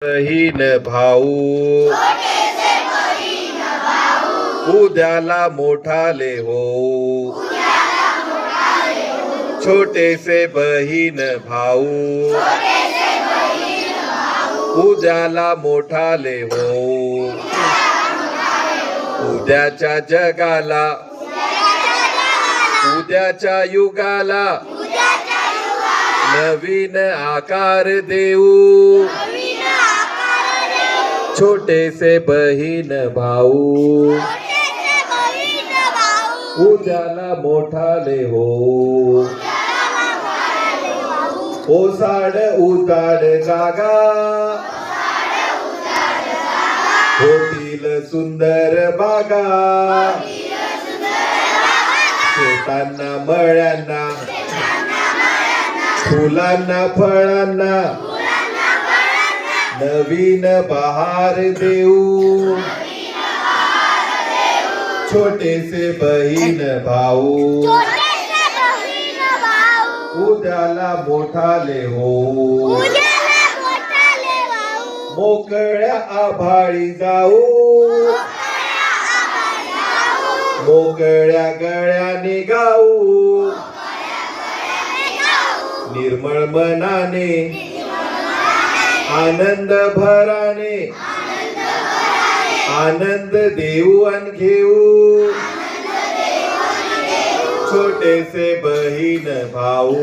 बहीण भाऊ उद्याला मोठाले हो. छोटेसे बहीण भाऊ उद्याला मोठाले हो. उद्याच्या जगाला उद्याच्या युगाला नवीन आकार देऊ. छोटेसे बहीण भाऊ उद्याला मोठाले हो. ओसाड उजाड जागा होतील सुंदर बागा. शेतांना मळ्यांना फुलांना फळांना नवीन बहार देऊ. छोटेसे बहीण भाऊ उद्याला मोठाले हो. मोकळ्या आभाळी जाऊ मोकळ्या गळ्याने गाऊ. निर्मळ मनाने आनंद भराने आनंद देऊ आणि घेऊ. छोटेसे बहीण भाऊ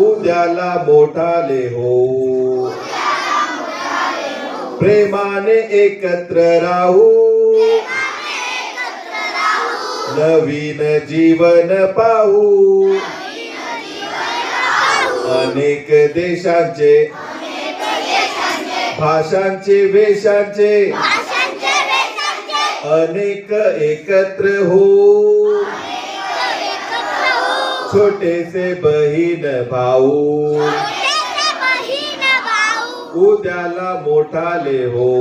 उद्याला मोठाले हो. प्रेमाने एकत्र राहू नवीन जीवन पाहू. अनेक देशांचे भाषांचे वेशांचे अनेक एकत्र हो. छोटेसे बहीण भाऊ उद्याला मोठाले हो.